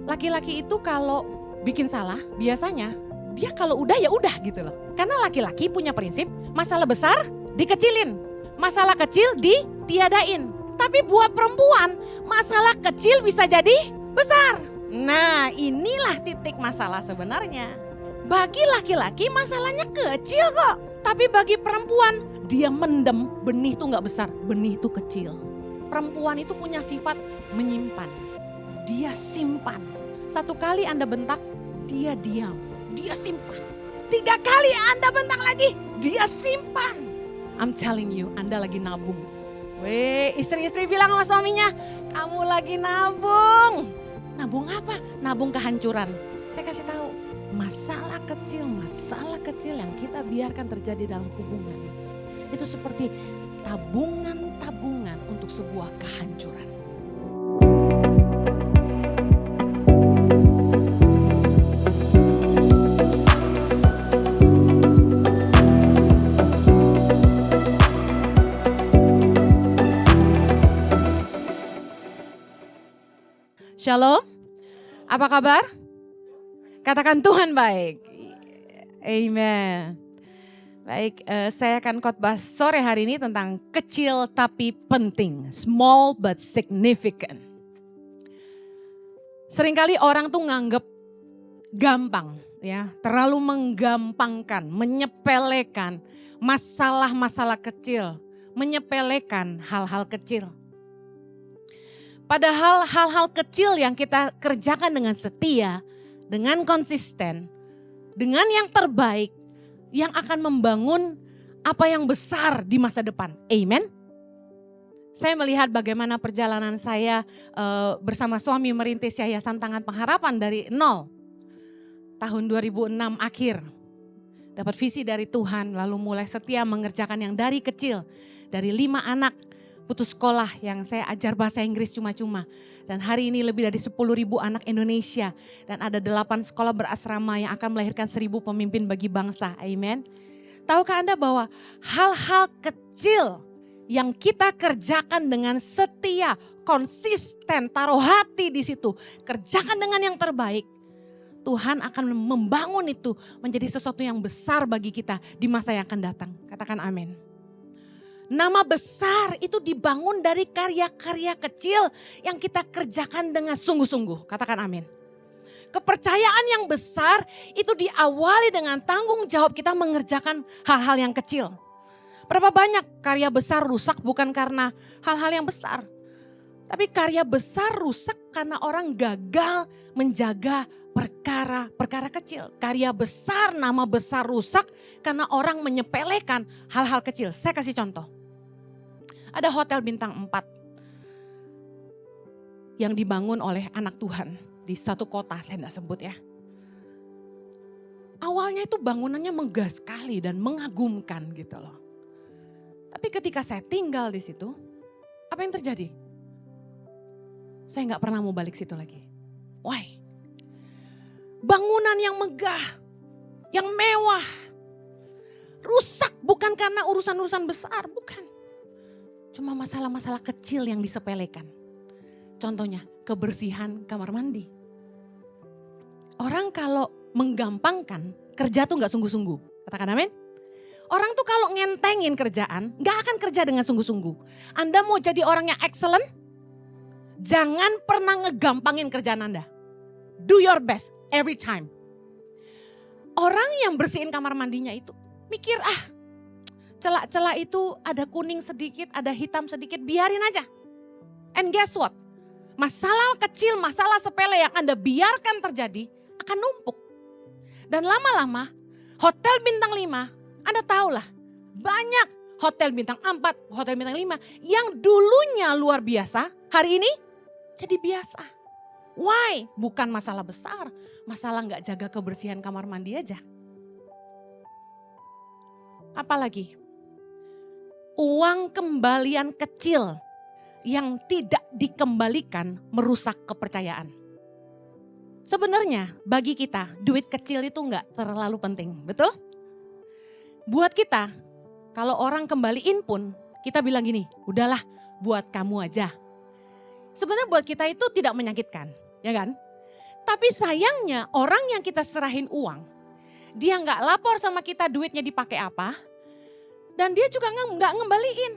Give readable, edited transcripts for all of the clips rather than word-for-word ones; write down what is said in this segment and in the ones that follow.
Laki-laki itu kalau bikin salah biasanya dia kalau udah ya udah gitu loh. Karena laki-laki punya prinsip masalah besar dikecilin, masalah kecil ditiadain. Tapi buat perempuan masalah kecil bisa jadi besar. Nah inilah titik masalah sebenarnya. Bagi laki-laki masalahnya kecil kok. Tapi bagi perempuan dia mendem, benih itu gak besar, benih itu kecil. Perempuan itu punya sifat menyimpan. Dia simpan. Satu kali Anda bentak, dia diam. Dia simpan. 3 kali Anda bentak lagi, dia simpan. I'm telling you, Anda lagi nabung. Weh, istri-istri bilang sama suaminya, kamu lagi nabung. Nabung apa? Nabung kehancuran. Saya kasih tahu, masalah kecil yang kita biarkan terjadi dalam hubungan. Itu seperti tabungan-tabungan untuk sebuah kehancuran. Shalom, apa kabar? Katakan Tuhan baik. Amen. Baik, saya akan khotbah sore hari ini tentang kecil tapi penting. Small but significant. Seringkali orang tuh nganggep gampang, ya, terlalu menggampangkan, menyepelekan masalah-masalah kecil, menyepelekan hal-hal kecil. Padahal hal-hal kecil yang kita kerjakan dengan setia, dengan konsisten, dengan yang terbaik, yang akan membangun apa yang besar di masa depan. Amen. Saya melihat bagaimana perjalanan saya bersama suami merintis Yayasan Tangan Pengharapan dari nol. Tahun 2006 akhir. Dapat visi dari Tuhan, lalu mulai setia mengerjakan yang dari kecil. Dari 5 anak. Putus sekolah yang saya ajar bahasa Inggris cuma-cuma. Dan hari ini lebih dari 10.000 anak Indonesia. Dan ada 8 sekolah berasrama yang akan melahirkan 1.000 pemimpin bagi bangsa. Amen. Tahukah Anda bahwa hal-hal kecil yang kita kerjakan dengan setia, konsisten, taruh hati di situ. Kerjakan dengan yang terbaik. Tuhan akan membangun itu menjadi sesuatu yang besar bagi kita di masa yang akan datang. Katakan amin. Nama besar itu dibangun dari karya-karya kecil yang kita kerjakan dengan sungguh-sungguh. Katakan amin. Kepercayaan yang besar itu diawali dengan tanggung jawab kita mengerjakan hal-hal yang kecil. Berapa banyak karya besar rusak bukan karena hal-hal yang besar. Tapi karya besar rusak karena orang gagal menjaga perkara-perkara kecil. Karya besar, nama besar rusak karena orang menyepelekan hal-hal kecil. Saya kasih contoh. Ada hotel bintang 4 yang dibangun oleh anak Tuhan di satu kota, saya tidak sebut ya. Awalnya itu bangunannya megah sekali dan mengagumkan gitu loh. Tapi ketika saya tinggal di situ, apa yang terjadi? Saya nggak pernah mau balik situ lagi. Why? Bangunan yang megah, yang mewah, rusak bukan karena urusan-urusan besar, bukan. Cuma masalah-masalah kecil yang disepelekan. Contohnya kebersihan kamar mandi. Orang kalau menggampangkan kerja tuh gak sungguh-sungguh. Katakan amin. Orang tuh kalau ngentengin kerjaan gak akan kerja dengan sungguh-sungguh. Anda mau jadi orang yang excellent? Jangan pernah ngegampangin kerjaan Anda. Do your best every time. Orang yang bersihin kamar mandinya itu mikir celah-celah itu ada kuning sedikit, ada hitam sedikit, biarin aja. And guess what? Masalah kecil, masalah sepele yang Anda biarkan terjadi akan numpuk. Dan lama-lama hotel bintang 5, Anda tahulah banyak hotel bintang 4, hotel bintang 5 yang dulunya luar biasa, hari ini jadi biasa. Why? Bukan masalah besar, masalah gak jaga kebersihan kamar mandi aja. Apalagi? Uang kembalian kecil yang tidak dikembalikan merusak kepercayaan. Sebenarnya bagi kita duit kecil itu enggak terlalu penting, betul? Buat kita kalau orang kembaliin pun kita bilang gini, udahlah buat kamu aja. Sebenarnya buat kita itu tidak menyakitkan, ya kan? Tapi sayangnya orang yang kita serahin uang, dia nggak lapor sama kita duitnya dipakai apa, dan dia juga nggak ngembaliin.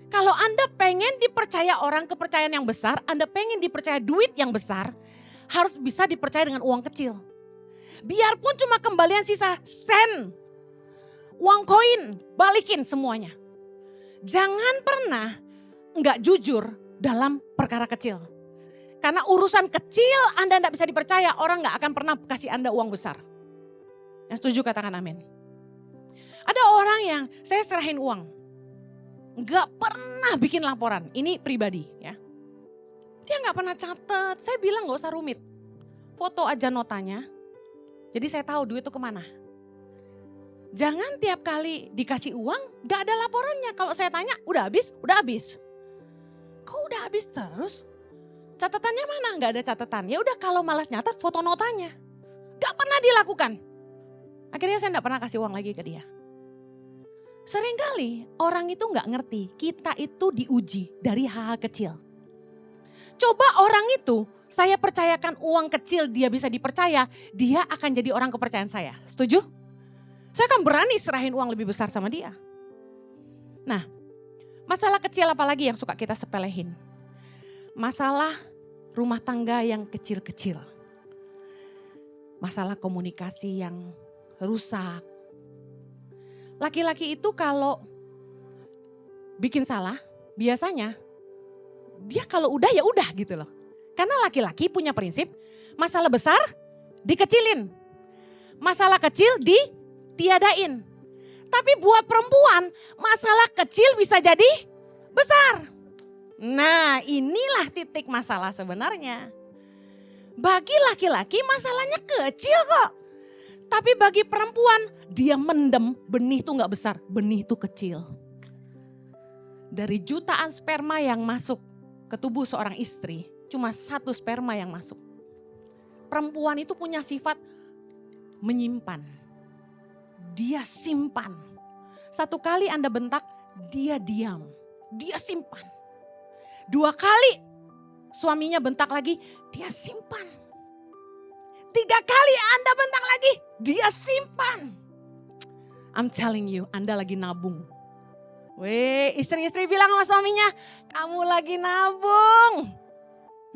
Kalau Anda pengen dipercaya orang kepercayaan yang besar, Anda pengen dipercaya duit yang besar, harus bisa dipercaya dengan uang kecil. Biarpun cuma kembalian sisa sen, uang koin, balikin semuanya. Jangan pernah nggak jujur dalam perkara kecil. Karena urusan kecil Anda tidak bisa dipercaya, orang nggak akan pernah kasih Anda uang besar. Yang setuju katakan amin. Ada orang yang saya serahin uang, nggak pernah bikin laporan. Ini pribadi ya. Dia nggak pernah catat. Saya bilang nggak usah rumit. Foto aja notanya. Jadi saya tahu duit itu kemana. Jangan tiap kali dikasih uang nggak ada laporannya. Kalau saya tanya udah habis, udah habis. Kok udah habis terus? Catatannya mana? Nggak ada catatan. Ya udah kalau malas nyatat foto notanya. Nggak pernah dilakukan. Akhirnya saya nggak pernah kasih uang lagi ke dia. Seringkali orang itu nggak ngerti kita itu diuji dari hal-hal kecil. Coba orang itu saya percayakan uang kecil dia bisa dipercaya, dia akan jadi orang kepercayaan saya. Setuju? Saya akan berani serahin uang lebih besar sama dia. Nah, masalah kecil apalagi yang suka kita sepelehin? Masalah rumah tangga yang kecil-kecil. Masalah komunikasi yang rusak. Laki-laki itu kalau bikin salah, biasanya dia kalau udah ya udah gitu loh. Karena laki-laki punya prinsip, masalah besar dikecilin. Masalah kecil ditiadain. Tapi buat perempuan, masalah kecil bisa jadi besar. Nah, inilah titik masalah sebenarnya. Bagi laki-laki masalahnya kecil kok. Tapi bagi perempuan, dia mendem, benih itu gak besar, benih itu kecil. Dari jutaan sperma yang masuk ke tubuh seorang istri, cuma 1 sperma yang masuk. Perempuan itu punya sifat menyimpan. Dia simpan. 1 kali Anda bentak, dia diam. Dia simpan. 2 kali suaminya bentak lagi, dia simpan. 3 kali Anda bentak lagi, dia simpan. I'm telling you, Anda lagi nabung. Weh, istri-istri bilang sama suaminya, kamu lagi nabung.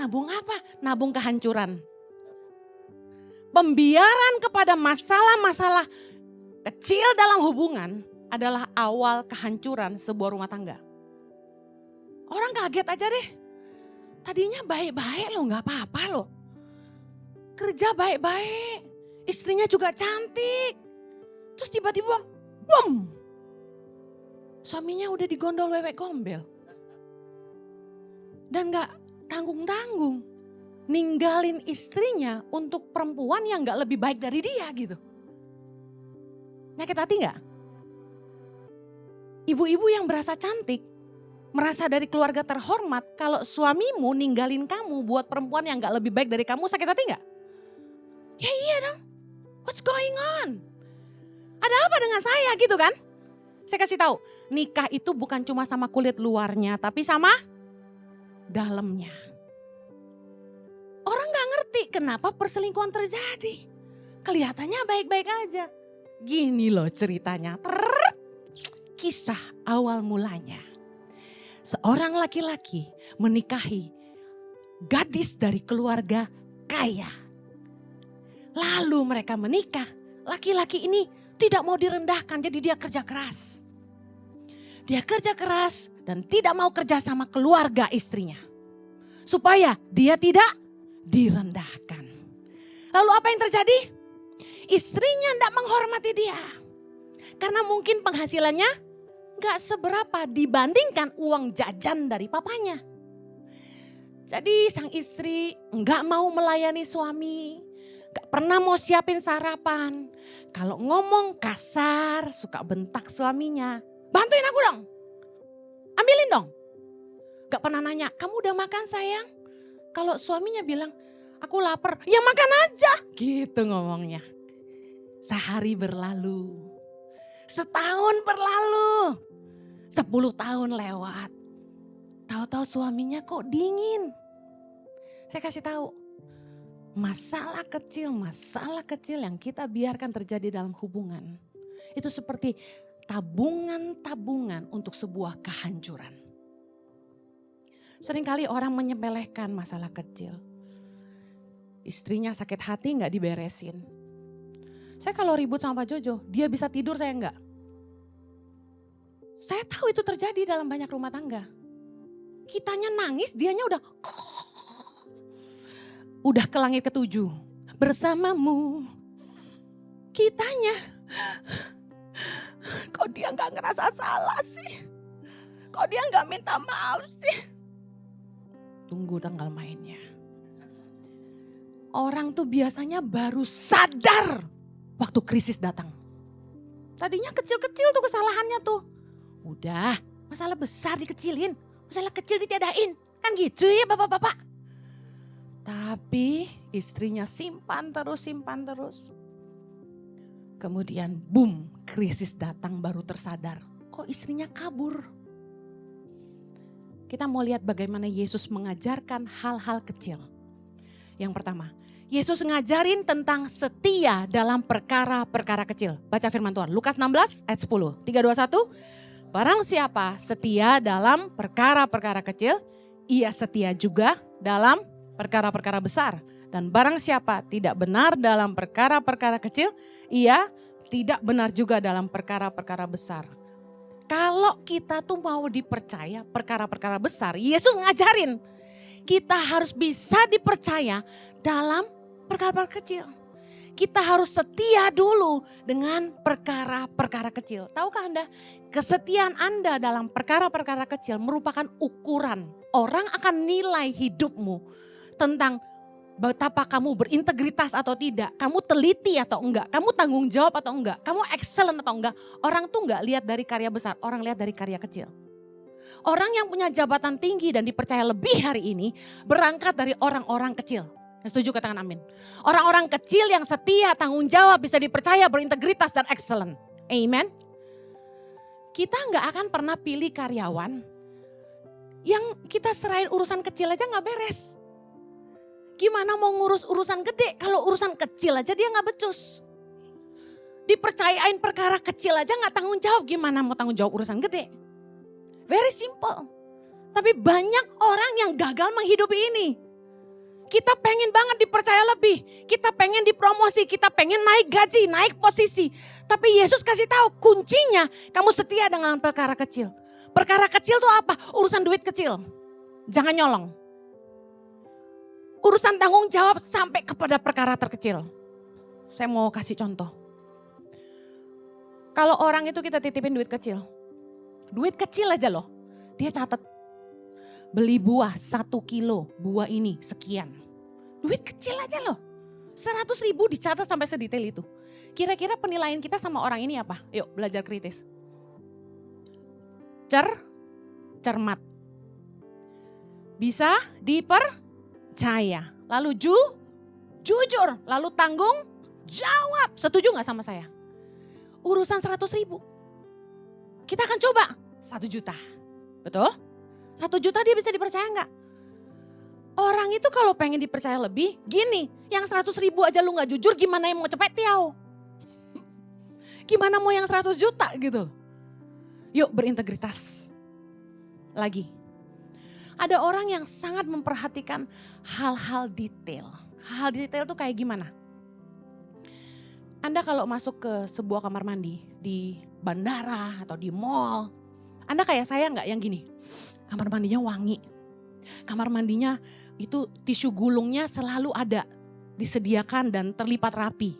Nabung apa? Nabung kehancuran. Pembiaran kepada masalah-masalah kecil dalam hubungan adalah awal kehancuran sebuah rumah tangga. Orang kaget aja deh. Tadinya baik-baik loh, gak apa-apa loh. Kerja baik-baik, istrinya juga cantik. Terus tiba-tiba, boom. Suaminya udah digondol wewek gombel. Dan gak tanggung-tanggung. Ninggalin istrinya untuk perempuan yang gak lebih baik dari dia gitu. Nyakit hati gak? Ibu-ibu yang berasa cantik, merasa dari keluarga terhormat, kalau suamimu ninggalin kamu buat perempuan yang gak lebih baik dari kamu, sakit hati gak? Ya iya dong, what's going on? Ada apa dengan saya gitu kan? Saya kasih tahu, nikah itu bukan cuma sama kulit luarnya, tapi sama dalamnya. Orang gak ngerti kenapa perselingkuhan terjadi. Kelihatannya baik-baik aja. Gini loh ceritanya, kisah awal mulanya. Seorang laki-laki menikahi gadis dari keluarga kaya. Lalu mereka menikah, laki-laki ini tidak mau direndahkan, jadi dia kerja keras. Dia kerja keras dan tidak mau kerja sama keluarga istrinya. Supaya dia tidak direndahkan. Lalu apa yang terjadi? Istrinya tidak menghormati dia. Karena mungkin penghasilannya gak seberapa dibandingkan uang jajan dari papanya. Jadi sang istri gak mau melayani suami. Gak pernah mau siapin sarapan. Kalau ngomong kasar, suka bentak suaminya. Bantuin aku dong. Ambilin dong. Gak pernah nanya, kamu udah makan sayang? Kalau suaminya bilang, aku lapar. Ya makan aja. Gitu ngomongnya. Sehari berlalu. Setahun berlalu. 10 tahun lewat. Tahu-tahu suaminya kok dingin. Saya kasih tahu. masalah kecil yang kita biarkan terjadi dalam hubungan. Itu seperti tabungan-tabungan untuk sebuah kehancuran. Seringkali orang menyepelekan masalah kecil. Istrinya sakit hati gak diberesin. Saya kalau ribut sama Pak Jojo, dia bisa tidur, saya enggak. Saya tahu itu terjadi dalam banyak rumah tangga. Kitanya nangis, dianya udah ke langit ketujuh. Bersamamu. Kitanya, kok dia gak ngerasa salah sih? Kok dia gak minta maaf sih? Tunggu tanggal mainnya. Orang tuh biasanya baru sadar waktu krisis datang. Tadinya kecil-kecil tuh kesalahannya tuh. Udah, masalah besar dikecilin, masalah kecil ditiadain. Kan gitu ya bapak-bapak. Tapi istrinya simpan terus. Kemudian boom, krisis datang baru tersadar. Kok istrinya kabur? Kita mau lihat bagaimana Yesus mengajarkan hal-hal kecil. Yang pertama, Yesus ngajarin tentang setia dalam perkara-perkara kecil. Baca firman Tuhan, Lukas 16 ayat 10. 3, 2, 1. Barang siapa setia dalam perkara-perkara kecil, ia setia juga dalam perkara-perkara besar. Dan barang siapa tidak benar dalam perkara-perkara kecil, ia tidak benar juga dalam perkara-perkara besar. Kalau kita tuh mau dipercaya perkara-perkara besar, Yesus ngajarin kita harus bisa dipercaya dalam perkara-perkara kecil. Kita harus setia dulu dengan perkara-perkara kecil. Tahukah Anda, kesetiaan Anda dalam perkara-perkara kecil merupakan ukuran. Orang akan nilai hidupmu tentang betapa kamu berintegritas atau tidak. Kamu teliti atau enggak. Kamu tanggung jawab atau enggak. Kamu excellent atau enggak. Orang tuh enggak lihat dari karya besar, orang lihat dari karya kecil. Orang yang punya jabatan tinggi dan dipercaya lebih hari ini berangkat dari orang-orang kecil. Setuju, katakan amin. Orang-orang kecil yang setia, tanggung jawab, bisa dipercaya, berintegritas dan excellent. Amen. Kita nggak akan pernah pilih karyawan yang kita serahin urusan kecil aja nggak beres. Gimana mau ngurus urusan gede kalau urusan kecil aja dia nggak becus. Dipercayain perkara kecil aja nggak tanggung jawab, gimana mau tanggung jawab urusan gede? Very simple. Tapi banyak orang yang gagal menghidupi ini. Kita pengen banget dipercaya lebih. Kita pengen dipromosi, kita pengen naik gaji, naik posisi. Tapi Yesus kasih tahu kuncinya kamu setia dengan perkara kecil. Perkara kecil tuh apa? Urusan duit kecil. Jangan nyolong. Urusan tanggung jawab sampai kepada perkara terkecil. Saya mau kasih contoh. Kalau orang itu kita titipin duit kecil. Duit kecil aja loh. Dia catat. Beli buah 1 kilo, buah ini sekian. Duit kecil aja loh. 100.000 dicatat sampai sedetail itu. Kira-kira penilaian kita sama orang ini apa? Yuk belajar kritis. Cermat. Bisa dipercaya. Lalu jujur. Lalu tanggung jawab. Setuju gak sama saya? Urusan 100.000. Kita akan coba 1 juta. Betul? 1 juta dia bisa dipercaya enggak? Orang itu kalau pengen dipercaya lebih, gini, yang 100.000 aja lu gak jujur, gimana yang mau cepet tiau? Gimana mau yang 100 juta gitu? Yuk berintegritas. Lagi. Ada orang yang sangat memperhatikan hal-hal detail. Hal detail tuh kayak gimana? Anda kalau masuk ke sebuah kamar mandi di bandara atau di mall, Anda kayak saya enggak yang gini? Kamar mandinya wangi. Kamar mandinya itu tisu gulungnya selalu ada, disediakan dan terlipat rapi.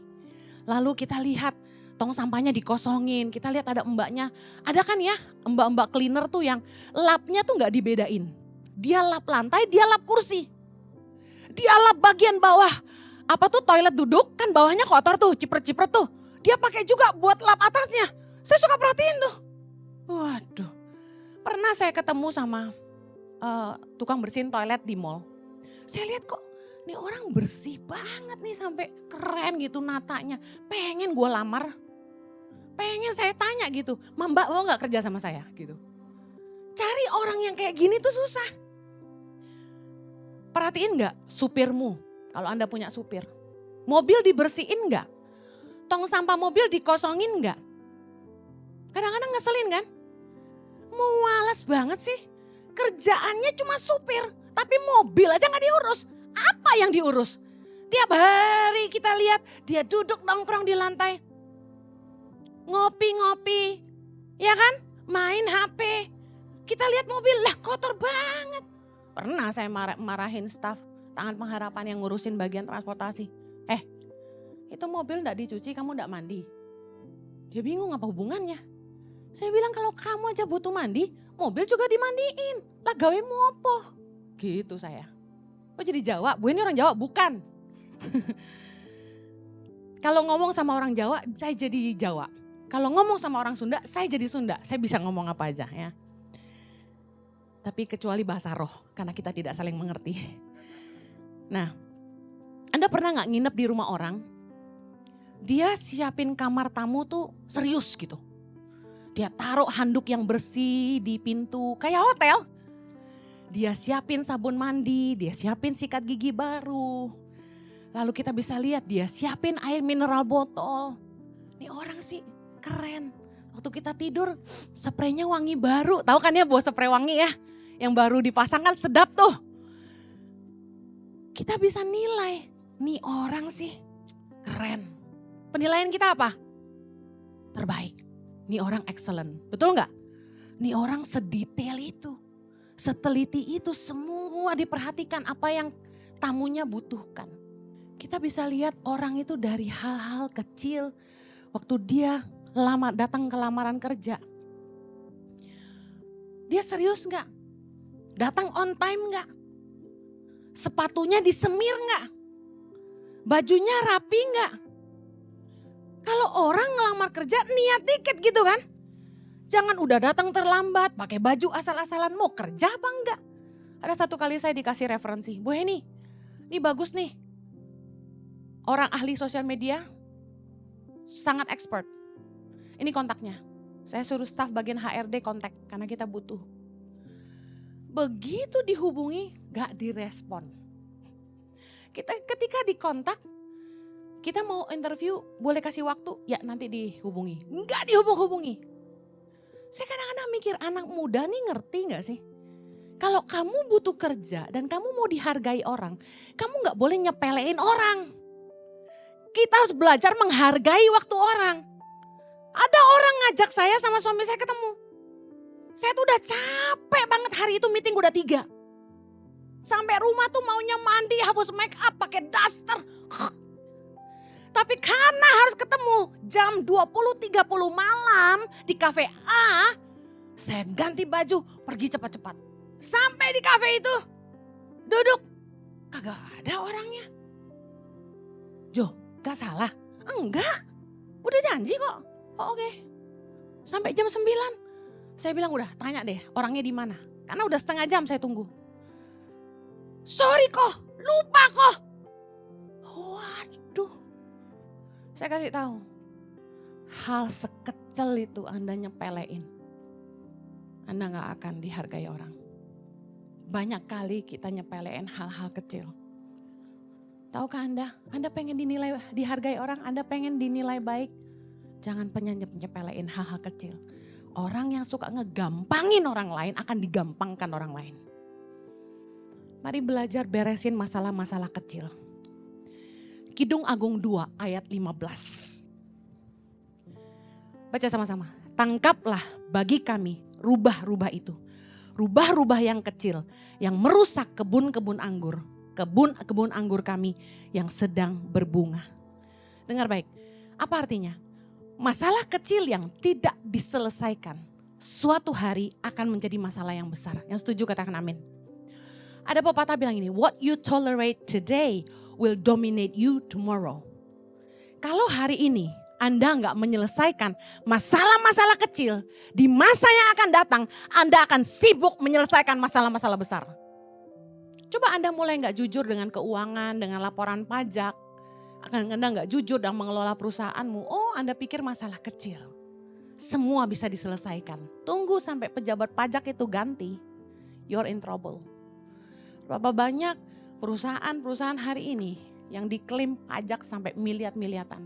Lalu kita lihat tong sampahnya dikosongin, kita lihat ada mbaknya. Ada kan ya mbak-mbak cleaner tuh yang lapnya tuh gak dibedain. Dia lap lantai, dia lap kursi. Dia lap bagian bawah. Apa tuh toilet duduk kan bawahnya kotor tuh, cipret-cipret tuh. Dia pakai juga buat lap atasnya. Saya suka perhatiin tuh. Waduh. Pernah saya ketemu sama tukang bersihin toilet di mall. Saya lihat kok ini orang bersih banget nih sampai keren gitu natanya. Pengen gue lamar. Pengen saya tanya gitu, Mbak mau gak kerja sama saya gitu. Cari orang yang kayak gini tuh susah. Perhatiin gak supirmu? Kalau Anda punya supir. Mobil dibersihin enggak? Tong sampah mobil dikosongin enggak? Kadang-kadang ngeselin kan? Malas banget sih. Kerjaannya cuma supir. Tapi mobil aja gak diurus. Apa yang diurus? Tiap hari kita lihat dia duduk nongkrong di lantai. Ngopi-ngopi. Ya kan? Main HP. Kita lihat mobil, lah kotor banget. Pernah saya marahin staf Tangan Pengharapan yang ngurusin bagian transportasi. Itu mobil gak dicuci, kamu gak mandi. Dia bingung apa hubungannya. Saya bilang kalau kamu aja butuh mandi, mobil juga dimandiin. Lah gawemu apa? Gitu saya. Oh jadi Jawa? Bu ini orang Jawa? Bukan. Kalau ngomong sama orang Jawa, saya jadi Jawa. Kalau ngomong sama orang Sunda, saya jadi Sunda. Saya bisa ngomong apa aja ya. Tapi kecuali bahasa roh, karena kita tidak saling mengerti. Nah, Anda pernah gak nginep di rumah orang? Dia siapin kamar tamu tuh serius gitu. Dia taruh handuk yang bersih di pintu, kayak hotel. Dia siapin sabun mandi, dia siapin sikat gigi baru. Lalu kita bisa lihat dia siapin air mineral botol. Ini orang sih keren. Waktu kita tidur spraynya wangi baru. Tahu kan ya bau spray wangi ya? Yang baru dipasang kan sedap tuh. Kita bisa nilai, nih orang sih keren. Penilaian kita apa? Terbaik. Nih orang excellent. Betul nggak? Nih orang sedetail itu. Seteliti itu semua diperhatikan apa yang tamunya butuhkan. Kita bisa lihat orang itu dari hal-hal kecil. Waktu dia datang ke lamaran kerja. Dia serius nggak? Datang on time nggak? Sepatunya disemir nggak? Bajunya rapi nggak? Kalau orang ngelamar kerja niat dikit gitu kan. Jangan udah datang terlambat, pakai baju asal-asalan, mau kerja apa enggak. Ada satu kali saya dikasih referensi, Bu Heni, ini bagus nih. Orang ahli sosial media, sangat expert. Ini kontaknya, saya suruh staf bagian HRD kontak karena kita butuh. Begitu dihubungi, gak direspon. Ketika dikontak, kita mau interview, boleh kasih waktu? Ya nanti dihubungi. Enggak dihubung-hubungi. Saya kadang-kadang mikir anak muda nih ngerti gak sih? Kalau kamu butuh kerja dan kamu mau dihargai orang, kamu gak boleh nyepelein orang. Kita harus belajar menghargai waktu orang. Ada orang ngajak saya sama suami saya ketemu. Saya tuh udah capek banget, hari itu meeting udah 3. Sampai rumah tuh maunya mandi, hapus make up, pakai daster. Tapi karena harus ketemu jam 20.30 malam di kafe A, saya ganti baju, pergi cepat-cepat. Sampai di kafe itu, duduk, kagak ada orangnya. Jo, gak salah? Enggak, udah janji kok. Oh, oke. Sampai jam 9, saya bilang udah tanya deh orangnya di mana. Karena udah setengah jam saya tunggu. Sorry kok, lupa kok. Waduh. Saya kasih tahu, hal sekecil itu Anda nyepelein, Anda gak akan dihargai orang. Banyak kali kita nyepelein hal-hal kecil. Tahukah Anda pengen dihargai orang, Anda pengen dinilai baik, jangan nyepelein hal-hal kecil. Orang yang suka ngegampangin orang lain akan digampangkan orang lain. Mari belajar beresin masalah-masalah kecil. Kidung Agung 2 ayat 15. Baca sama-sama. Tangkaplah bagi kami rubah-rubah itu. Rubah-rubah yang kecil yang merusak kebun-kebun anggur. Kebun anggur kami yang sedang berbunga. Dengar baik, apa artinya? Masalah kecil yang tidak diselesaikan suatu hari akan menjadi masalah yang besar. Yang setuju katakan amin. Ada pepatah bilang ini, what you tolerate today will dominate you tomorrow. Kalau hari ini Anda nggak menyelesaikan masalah-masalah kecil, di masa yang akan datang Anda akan sibuk menyelesaikan masalah-masalah besar. Coba Anda mulai nggak jujur dengan keuangan, dengan laporan pajak. Anda nggak jujur dalam mengelola perusahaanmu. Oh, Anda pikir masalah kecil. Semua bisa diselesaikan. Tunggu sampai pejabat pajak itu ganti. You're in trouble. Berapa banyak Perusahaan-perusahaan hari ini yang diklaim pajak sampai miliar-miliaran.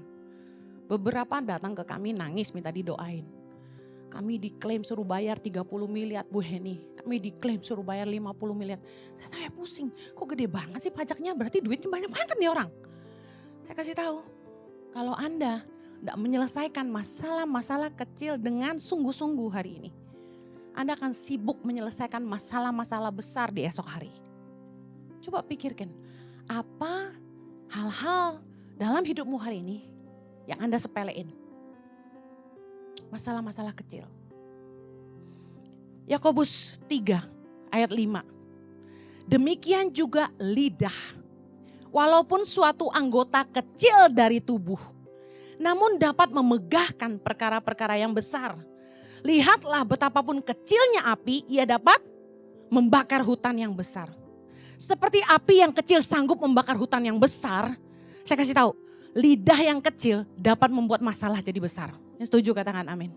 Beberapa datang ke kami nangis minta didoain. Kami diklaim suruh bayar 30 miliar Bu Heni. Kami diklaim suruh bayar 50 miliar. Saya pusing, kok gede banget sih pajaknya? Berarti duitnya banyak banget nih orang. Saya kasih tahu, kalau Anda tidak menyelesaikan masalah-masalah kecil dengan sungguh-sungguh hari ini, Anda akan sibuk menyelesaikan masalah-masalah besar di esok hari. Coba pikirkan, apa hal-hal dalam hidupmu hari ini yang Anda sepelein? Masalah-masalah kecil. Yakobus 3 ayat 5. Demikian juga lidah. Walaupun suatu anggota kecil dari tubuh, namun dapat memegahkan perkara-perkara yang besar. Lihatlah betapapun kecilnya api, ia dapat membakar hutan yang besar. Seperti api yang kecil sanggup membakar hutan yang besar, saya kasih tahu, lidah yang kecil dapat membuat masalah jadi besar. Yang setuju katakan amin.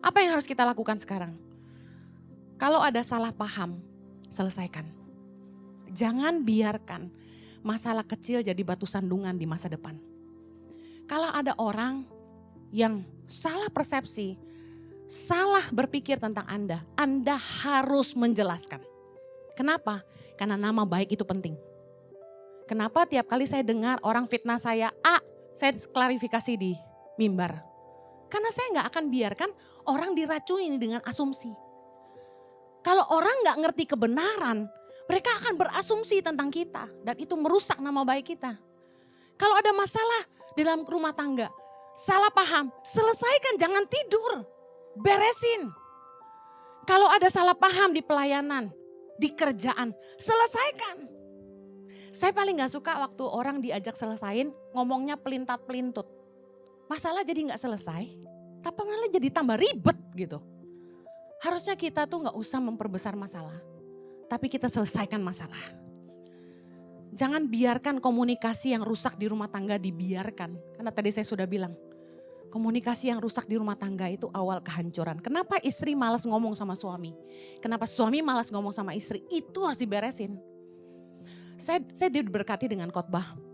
Apa yang harus kita lakukan sekarang? Kalau ada salah paham, selesaikan. Jangan biarkan masalah kecil jadi batu sandungan di masa depan. Kalau ada orang yang salah persepsi, salah berpikir tentang Anda harus menjelaskan. Kenapa? Karena nama baik itu penting. Kenapa tiap kali saya dengar orang fitnah saya klarifikasi di mimbar. Karena saya gak akan biarkan orang diracuni dengan asumsi. Kalau orang gak ngerti kebenaran, mereka akan berasumsi tentang kita. Dan itu merusak nama baik kita. Kalau ada masalah di dalam rumah tangga, salah paham, selesaikan, jangan tidur. Beresin. Kalau ada salah paham di pelayanan, di kerjaan, selesaikan. Saya paling gak suka waktu orang diajak selesain, ngomongnya pelintat-pelintut. Masalah jadi gak selesai, tapi malah jadi tambah ribet gitu. Harusnya kita tuh gak usah memperbesar masalah, tapi kita selesaikan masalah. Jangan biarkan komunikasi yang rusak di rumah tangga dibiarkan. Karena tadi saya sudah bilang, komunikasi yang rusak di rumah tangga itu awal kehancuran. Kenapa istri malas ngomong sama suami? Kenapa suami malas ngomong sama istri? Itu harus diberesin. Saya diberkati dengan khotbah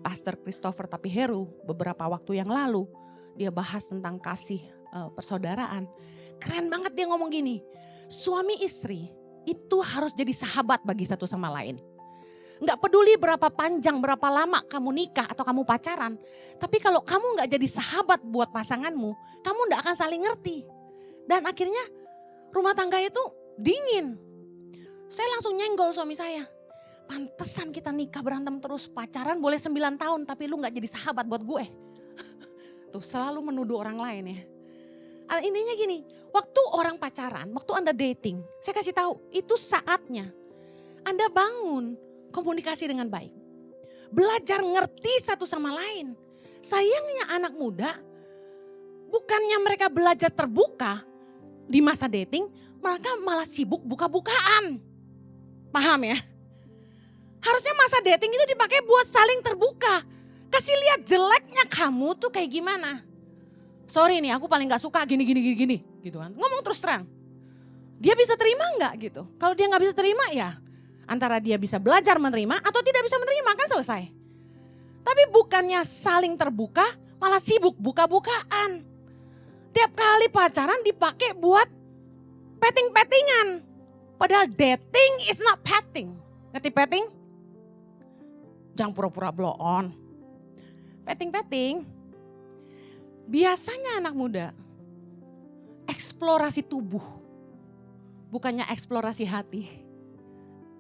Pastor Christopher Tapiheru beberapa waktu yang lalu. Dia bahas tentang kasih persaudaraan. Keren banget dia ngomong gini, suami istri itu harus jadi sahabat bagi satu sama lain. Gak peduli berapa panjang, berapa lama kamu nikah atau kamu pacaran. Tapi kalau kamu gak jadi sahabat buat pasanganmu, kamu gak akan saling ngerti. Dan akhirnya rumah tangga itu dingin. Saya langsung nyenggol suami saya. Pantesan kita nikah berantem terus, pacaran boleh 9 tahun tapi lu gak jadi sahabat buat gue. Tuh selalu menuduh orang lain ya. Intinya gini, waktu orang pacaran, waktu Anda dating, saya kasih tahu itu saatnya Anda bangun komunikasi dengan baik. Belajar ngerti satu sama lain. Sayangnya anak muda, bukannya mereka belajar terbuka di masa dating, mereka malah sibuk buka-bukaan. Paham ya? Harusnya masa dating itu dipakai buat saling terbuka. Kasih lihat jeleknya kamu tuh kayak gimana. Sorry nih aku paling gak suka gini gitu kan. Ngomong terus terang. Dia bisa terima gak gitu. Kalau dia gak bisa terima ya antara dia bisa belajar menerima atau tidak bisa menerima kan selesai. Tapi bukannya saling terbuka malah sibuk buka-bukaan. Tiap kali pacaran dipakai buat petting-pettingan. Padahal dating is not petting. Ngerti petting? Jangan pura-pura blow on. Petting-petting. Biasanya anak muda eksplorasi tubuh. Bukannya eksplorasi hati.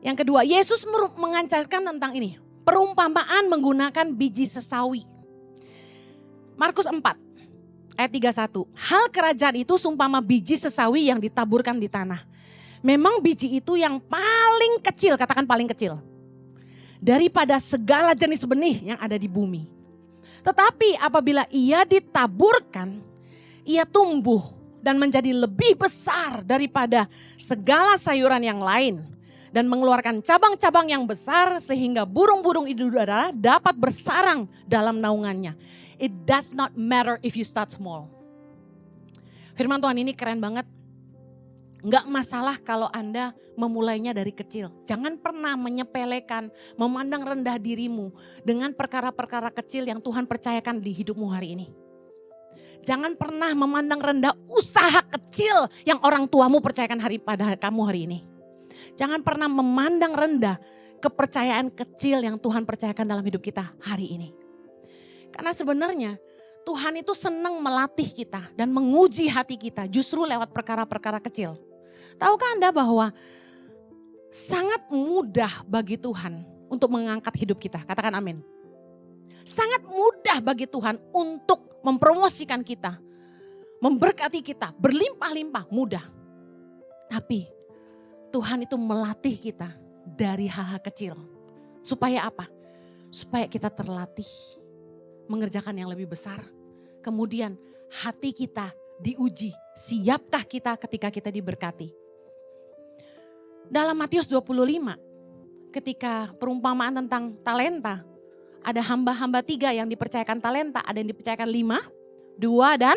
Yang kedua, Yesus mengajarkan tentang ini. Perumpamaan menggunakan biji sesawi. Markus 4 ayat 31. Hal kerajaan itu sumpama biji sesawi yang ditaburkan di tanah. Memang biji itu yang paling kecil, katakan paling kecil. Daripada segala jenis benih yang ada di bumi. Tetapi apabila ia ditaburkan, ia tumbuh dan menjadi lebih besar daripada segala sayuran yang lain. Dan mengeluarkan cabang-cabang yang besar sehingga burung-burung di udara dapat bersarang dalam naungannya. It does not matter if you start small. Firman Tuhan ini keren banget. Enggak masalah kalau Anda memulainya dari kecil. Jangan pernah menyepelekan, memandang rendah dirimu dengan perkara-perkara kecil yang Tuhan percayakan di hidupmu hari ini. Jangan pernah memandang rendah usaha kecil yang orang tuamu percayakan pada kamu hari ini. Jangan pernah memandang rendah kepercayaan kecil yang Tuhan percayakan dalam hidup kita hari ini. Karena sebenarnya Tuhan itu senang melatih kita dan menguji hati kita justru lewat perkara-perkara kecil. Tahukah Anda bahwa sangat mudah bagi Tuhan untuk mengangkat hidup kita? Katakan amin. Sangat mudah bagi Tuhan untuk mempromosikan kita, memberkati kita, berlimpah-limpah, mudah. Tapi Tuhan itu melatih kita dari hal-hal kecil. Supaya apa? Supaya kita terlatih mengerjakan yang lebih besar. Kemudian hati kita diuji. Siapkah kita ketika kita diberkati? Dalam Matius 25, ketika perumpamaan tentang talenta, ada hamba-hamba 3 yang dipercayakan talenta, ada yang dipercayakan 5, 2 dan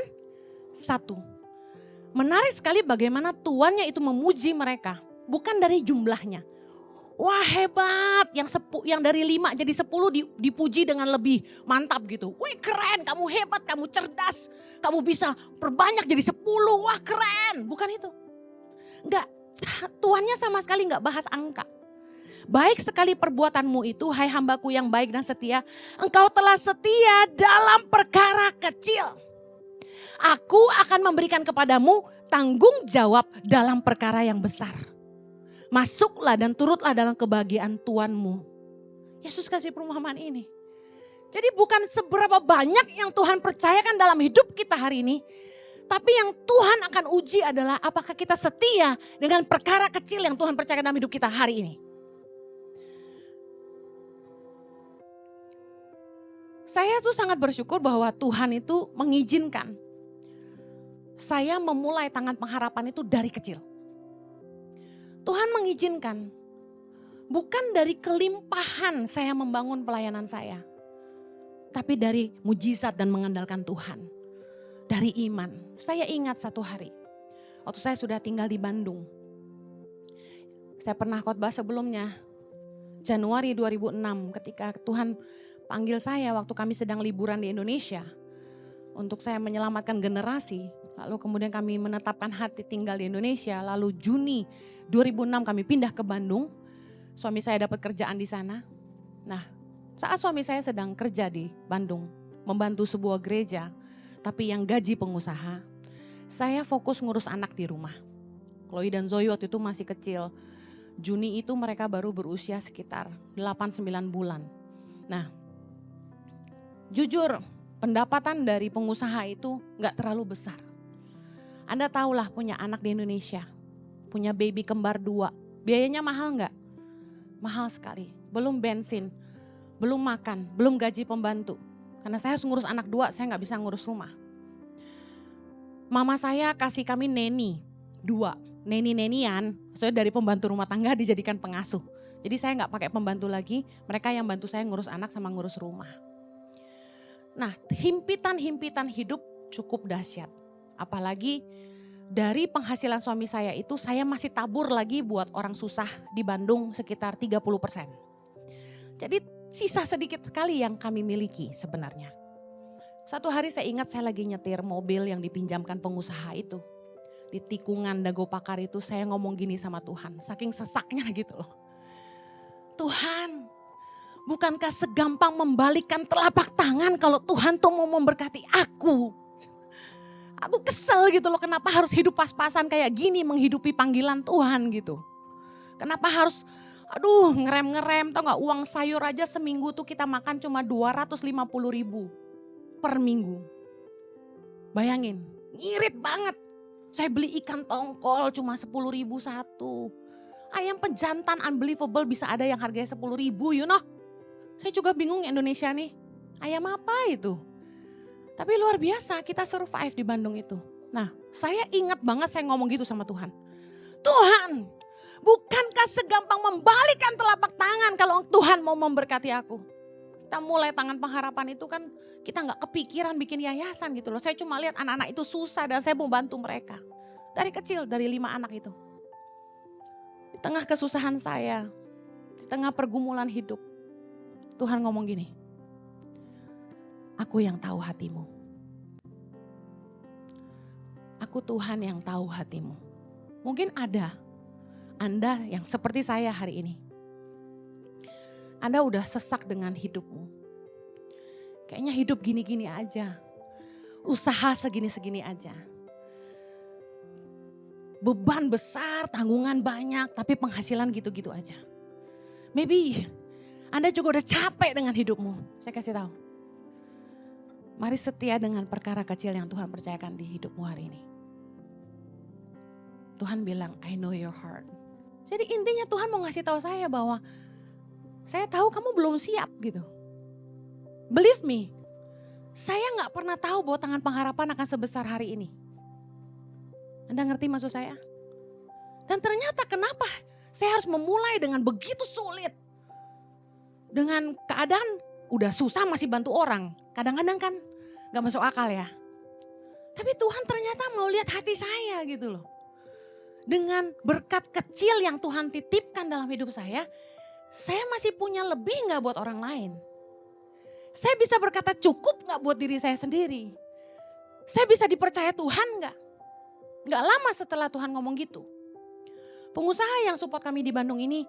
1. Menarik sekali bagaimana tuannya itu memuji mereka, bukan dari jumlahnya. Wah hebat, yang dari 5 jadi 10 dipuji dengan lebih mantap gitu. Wih keren, kamu hebat, kamu cerdas, kamu bisa perbanyak jadi 10, wah keren. Bukan itu. Enggak, tuannya sama sekali enggak bahas angka. Baik sekali perbuatanmu itu, hai hambaku yang baik dan setia. Engkau telah setia dalam perkara kecil. Aku akan memberikan kepadamu tanggung jawab dalam perkara yang besar. Masuklah dan turutlah dalam kebahagiaan Tuanmu. Yesus kasih perumpamaan ini. Jadi bukan seberapa banyak yang Tuhan percayakan dalam hidup kita hari ini. Tapi yang Tuhan akan uji adalah apakah kita setia dengan perkara kecil yang Tuhan percayakan dalam hidup kita hari ini. Saya tuh sangat bersyukur bahwa Tuhan itu mengizinkan saya memulai tangan pengharapan itu dari kecil. Tuhan mengizinkan, bukan dari kelimpahan saya membangun pelayanan saya. Tapi dari mujizat dan mengandalkan Tuhan. Dari iman. Saya ingat satu hari, waktu saya sudah tinggal di Bandung. Saya pernah khotbah sebelumnya, Januari 2006 ketika Tuhan panggil saya waktu kami sedang liburan di Indonesia. Untuk saya menyelamatkan generasi. Lalu kemudian kami menetapkan hati tinggal di Indonesia. Lalu Juni 2006 kami pindah ke Bandung. Suami saya dapat kerjaan di sana. Nah, saat suami saya sedang kerja di Bandung, membantu sebuah gereja, tapi yang gaji pengusaha, saya fokus ngurus anak di rumah. Chloe dan Zoe waktu itu masih kecil. Juni itu mereka baru berusia sekitar 8-9 bulan. Nah, jujur pendapatan dari pengusaha itu gak terlalu besar. Anda tahulah punya anak di Indonesia, punya baby kembar 2, biayanya mahal gak? Mahal sekali, belum bensin, belum makan, belum gaji pembantu. Karena saya harus ngurus anak 2, saya gak bisa ngurus rumah. Mama saya kasih kami neni 2, neni-nenian, maksudnya dari pembantu rumah tangga dijadikan pengasuh. Jadi saya gak pakai pembantu lagi, mereka yang bantu saya ngurus anak sama ngurus rumah. Nah, himpitan-himpitan hidup cukup dahsyat. Apalagi dari penghasilan suami saya itu saya masih tabur lagi buat orang susah di Bandung sekitar 30%. Jadi sisa sedikit sekali yang kami miliki sebenarnya. Satu hari saya ingat saya lagi nyetir mobil yang dipinjamkan pengusaha itu. Di tikungan Dago Pakar itu saya ngomong gini sama Tuhan, saking sesaknya gitu loh. Tuhan, bukankah segampang membalikkan telapak tangan kalau Tuhan tuh mau memberkati aku? Aku kesel gitu loh, kenapa harus hidup pas-pasan kayak gini menghidupi panggilan Tuhan gitu. Kenapa harus, ngerem-ngerem, tau gak, uang sayur aja seminggu tuh kita makan cuma 250.000 per minggu. Bayangin, ngirit banget. Saya beli ikan tongkol cuma 10.000 satu. Ayam pejantan unbelievable bisa ada yang harganya 10.000, you know. Saya juga bingung Indonesia nih, ayam apa itu? Tapi luar biasa kita survive di Bandung itu. Nah, saya ingat banget saya ngomong gitu sama Tuhan. Tuhan, bukankah segampang membalikkan telapak tangan kalau Tuhan mau memberkati aku? Kita mulai tangan pengharapan itu kan kita gak kepikiran bikin yayasan gitu loh. Saya cuma lihat anak-anak itu susah dan saya mau bantu mereka. dari kecil, dari 5 anak itu. Di tengah kesusahan saya, di tengah pergumulan hidup, Tuhan ngomong gini, aku yang tahu hatimu. Aku Tuhan yang tahu hatimu. Mungkin ada Anda yang seperti saya hari ini. Anda udah sesak dengan hidupmu. Kayaknya hidup gini-gini aja. Usaha segini-segini aja. Beban besar, tanggungan banyak, tapi penghasilan gitu-gitu aja. Maybe Anda juga udah capek dengan hidupmu. Saya kasih tahu. Mari setia dengan perkara kecil yang Tuhan percayakan di hidupmu hari ini. Tuhan bilang, I know your heart. Jadi intinya Tuhan mau ngasih tahu saya bahwa saya tahu kamu belum siap gitu. Believe me, saya gak pernah tahu bahwa tangan pengharapan akan sebesar hari ini. Anda ngerti maksud saya? Dan ternyata kenapa saya harus memulai dengan begitu sulit. Dengan keadaan udah susah masih bantu orang. Kadang-kadang kan gak masuk akal ya. Tapi Tuhan ternyata mau lihat hati saya gitu loh. Dengan berkat kecil yang Tuhan titipkan dalam hidup saya masih punya lebih gak buat orang lain? Saya bisa berkata cukup gak buat diri saya sendiri? Saya bisa dipercaya Tuhan gak? Gak lama setelah Tuhan ngomong gitu. Pengusaha yang support kami di Bandung ini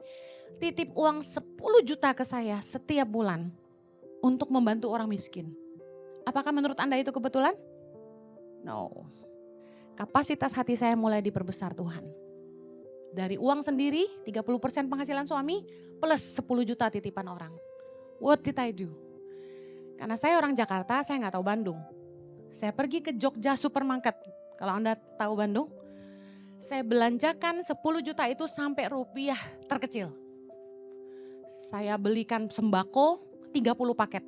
titip uang 10 juta ke saya setiap bulan untuk membantu orang miskin. Apakah menurut Anda itu kebetulan? No. Kapasitas hati saya mulai diperbesar Tuhan. Dari uang sendiri 30% penghasilan suami plus 10 juta titipan orang. What did I do? Karena saya orang Jakarta, saya gak tahu Bandung. Saya pergi ke Jogja Supermarket. Kalau Anda tahu Bandung, saya belanjakan 10 juta itu sampai rupiah terkecil. Saya belikan sembako 30 paket.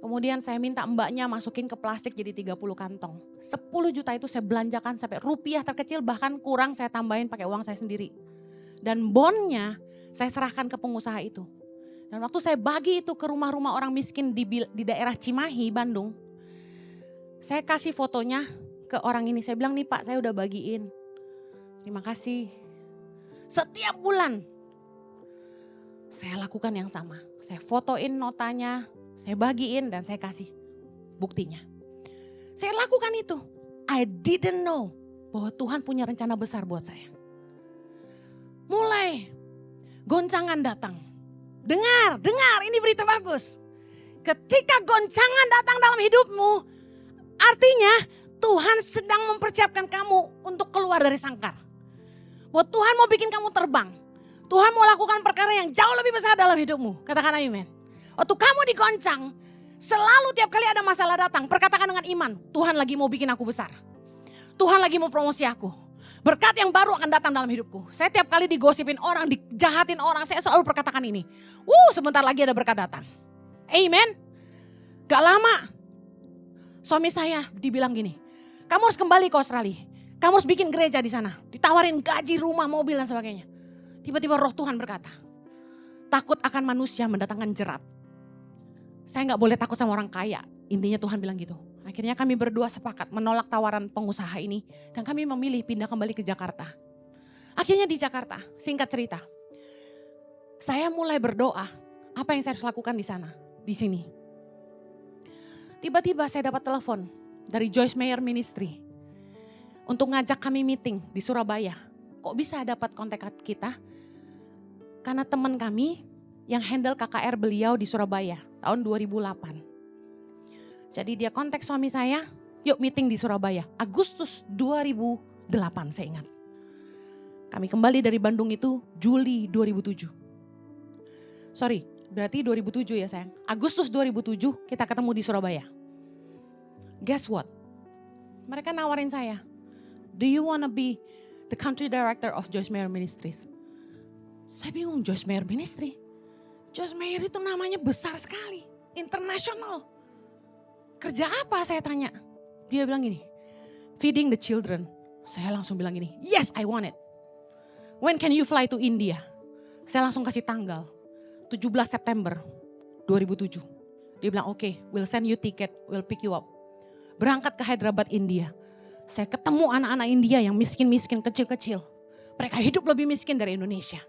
Kemudian saya minta mbaknya masukin ke plastik jadi 30 kantong. 10 juta itu saya belanjakan sampai rupiah terkecil, bahkan kurang saya tambahin pakai uang saya sendiri. Dan bonnya saya serahkan ke pengusaha itu. Dan waktu saya bagi itu ke rumah-rumah orang miskin di daerah Cimahi, Bandung. Saya kasih fotonya ke orang ini, saya bilang nih Pak saya udah bagiin. Terima kasih. Setiap bulan saya lakukan yang sama. Saya fotoin notanya, saya bagiin dan saya kasih buktinya. Saya lakukan itu. I didn't know bahwa Tuhan punya rencana besar buat saya. Mulai goncangan datang. Dengar ini berita bagus. Ketika goncangan datang dalam hidupmu, artinya Tuhan sedang mempersiapkan kamu untuk keluar dari sangkar. Bahwa Tuhan mau bikin kamu terbang. Tuhan mau lakukan perkara yang jauh lebih besar dalam hidupmu. Katakan amin. Waktu kamu digoncang, selalu tiap kali ada masalah datang, perkatakan dengan iman, Tuhan lagi mau bikin aku besar. Tuhan lagi mau promosi aku. Berkat yang baru akan datang dalam hidupku. Saya tiap kali digosipin orang, dijahatin orang, saya selalu perkatakan ini. Sebentar lagi ada berkat datang. Amen. Gak lama, suami saya dibilang gini, kamu harus kembali ke Australia. Kamu harus bikin gereja di sana. Ditawarin gaji, rumah, mobil dan sebagainya. Tiba-tiba roh Tuhan berkata, takut akan manusia mendatangkan jerat. Saya gak boleh takut sama orang kaya. Intinya Tuhan bilang gitu. Akhirnya kami berdua sepakat menolak tawaran pengusaha ini. Dan kami memilih pindah kembali ke Jakarta. Akhirnya di Jakarta, singkat cerita. Saya mulai berdoa, apa yang saya harus lakukan di sana, di sini. Tiba-tiba saya dapat telepon dari Joyce Meyer Ministry. Untuk ngajak kami meeting di Surabaya. Kok bisa dapat kontak kita? Karena teman kami yang handle KKR beliau di Surabaya tahun 2008. Jadi dia kontak suami saya, yuk meeting di Surabaya. Agustus 2008 saya ingat. Kami kembali dari Bandung itu Juli 2007. Sorry, berarti 2007 ya sayang. Agustus 2007 kita ketemu di Surabaya. Guess what? Mereka nawarin saya, do you wanna be the country director of Joyce Meyer Ministries? Saya bingung, Joyce Meyer Ministry. Joyce Meyer itu namanya besar sekali, internasional. Kerja apa saya tanya? Dia bilang gini, feeding the children. Saya langsung bilang gini, yes I want it. When can you fly to India? Saya langsung kasih tanggal, 17 September 2007. Dia bilang okay, we'll send you ticket, we'll pick you up. Berangkat ke Hyderabad, India. Saya ketemu anak-anak India yang miskin-miskin kecil-kecil. Mereka hidup lebih miskin dari Indonesia.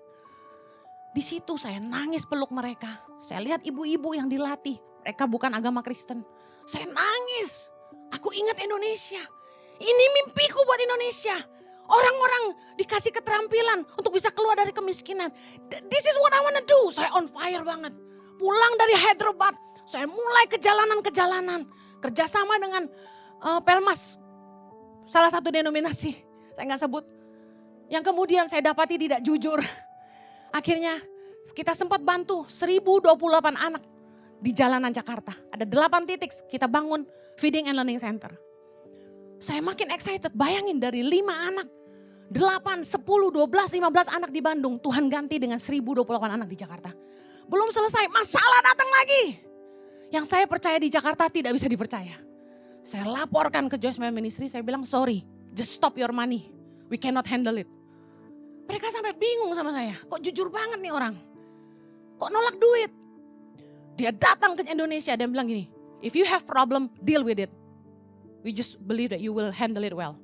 Di situ saya nangis peluk mereka. Saya lihat ibu-ibu yang dilatih. Mereka bukan agama Kristen. Saya nangis. Aku ingat Indonesia. Ini mimpiku buat Indonesia. Orang-orang dikasih keterampilan untuk bisa keluar dari kemiskinan. This is what I wanna do. Saya on fire banget. Pulang dari Hyderabad, saya mulai kejalanan-kejalanan. Kerjasama dengan Pelmas. Salah satu denominasi, saya nggak sebut. Yang kemudian saya dapati tidak jujur. Akhirnya kita sempat bantu 1028 anak di jalanan Jakarta. Ada 8 titik kita bangun feeding and learning center. Saya makin excited, bayangin dari 5 anak, 8, 10, 12, 15 anak di Bandung. Tuhan ganti dengan 1028 anak di Jakarta. Belum selesai, masalah datang lagi. Yang saya percaya di Jakarta tidak bisa dipercaya. Saya laporkan ke Joyce Meyer Ministry, saya bilang sorry, just stop your money. We cannot handle it. Mereka sampai bingung sama saya, kok jujur banget nih orang. Kok nolak duit. Dia datang ke Indonesia dan bilang gini, if you have problem, deal with it. We just believe that you will handle it well.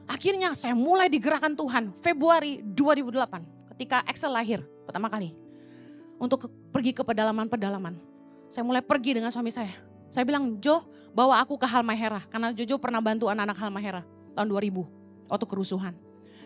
Akhirnya saya mulai digerakkan Tuhan Februari 2008 ketika Axel lahir pertama kali. Untuk pergi ke pedalaman-pedalaman. Saya mulai pergi dengan suami saya. Saya bilang, Jo bawa aku ke Halmahera. Karena Jojo pernah bantu anak-anak Halmahera tahun 2000 waktu kerusuhan.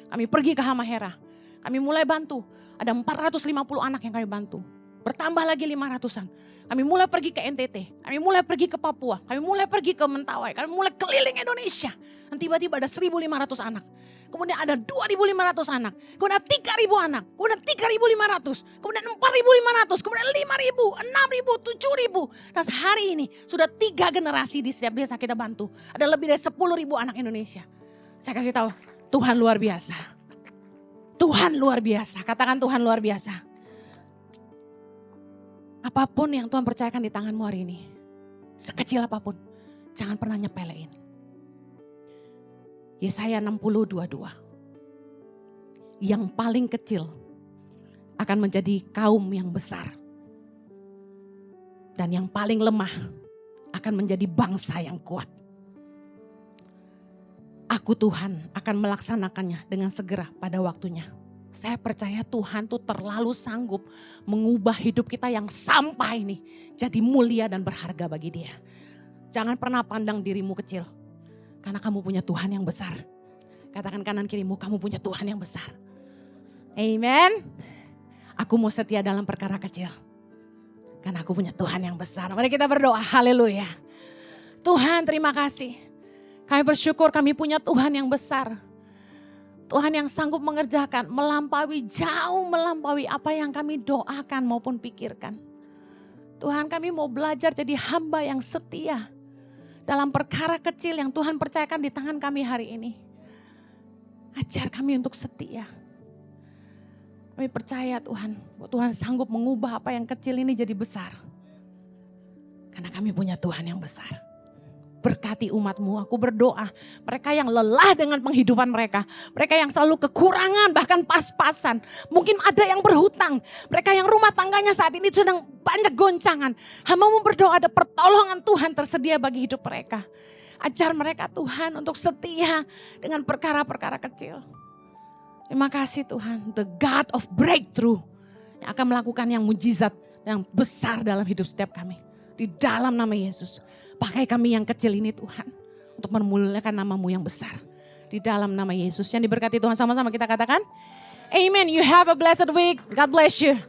Kami pergi ke Halmahera. Kami mulai bantu. Ada 450 anak yang kami bantu. Bertambah lagi 500-an. Kami mulai pergi ke NTT, kami mulai pergi ke Papua, kami mulai pergi ke Mentawai, kami mulai keliling Indonesia. Dan tiba-tiba ada 1.500 anak. Kemudian ada 2.500 anak, kemudian 3.000 anak, kemudian 3.500, kemudian 4.500, kemudian 5.000, 6.000, 7.000. Dan sehari ini sudah 3 generasi di setiap desa kita bantu. Ada lebih dari 10.000 anak Indonesia. Saya kasih tahu, Tuhan luar biasa. Tuhan luar biasa, katakan Tuhan luar biasa. Apapun yang Tuhan percayakan di tanganmu hari ini, sekecil apapun, jangan pernah nyepelein. Yesaya 60:22. Yang paling kecil akan menjadi kaum yang besar. Dan yang paling lemah akan menjadi bangsa yang kuat. Aku Tuhan akan melaksanakannya dengan segera pada waktunya. Saya percaya Tuhan tuh terlalu sanggup mengubah hidup kita yang sampah ini jadi mulia dan berharga bagi Dia. Jangan pernah pandang dirimu kecil. Karena kamu punya Tuhan yang besar. Katakan kanan kirimu, kamu punya Tuhan yang besar. Amen. Aku mau setia dalam perkara kecil. Karena aku punya Tuhan yang besar. Mari kita berdoa, haleluya. Tuhan terima kasih. Kami bersyukur kami punya Tuhan yang besar. Tuhan yang sanggup mengerjakan, jauh melampaui apa yang kami doakan maupun pikirkan. Tuhan kami mau belajar jadi hamba yang setia. Dalam perkara kecil yang Tuhan percayakan di tangan kami hari ini. Ajar kami untuk setia. Kami percaya Tuhan, bahwa Tuhan sanggup mengubah apa yang kecil ini jadi besar. Karena kami punya Tuhan yang besar. Berkati umatmu, aku berdoa. Mereka yang lelah dengan penghidupan mereka. Mereka yang selalu kekurangan, bahkan pas-pasan. Mungkin ada yang berhutang. Mereka yang rumah tangganya saat ini sedang banyak goncangan. Hamba-Mu berdoa ada pertolongan Tuhan tersedia bagi hidup mereka. Ajar mereka Tuhan untuk setia dengan perkara-perkara kecil. Terima kasih Tuhan, the God of breakthrough. Yang akan melakukan yang mujizat, yang besar dalam hidup setiap kami. Di dalam nama Yesus. Pakai kami yang kecil ini Tuhan. Untuk memuliakan nama-Mu yang besar. Di dalam nama Yesus. Yang diberkati Tuhan sama-sama kita katakan. Amen. You have a blessed week. God bless you.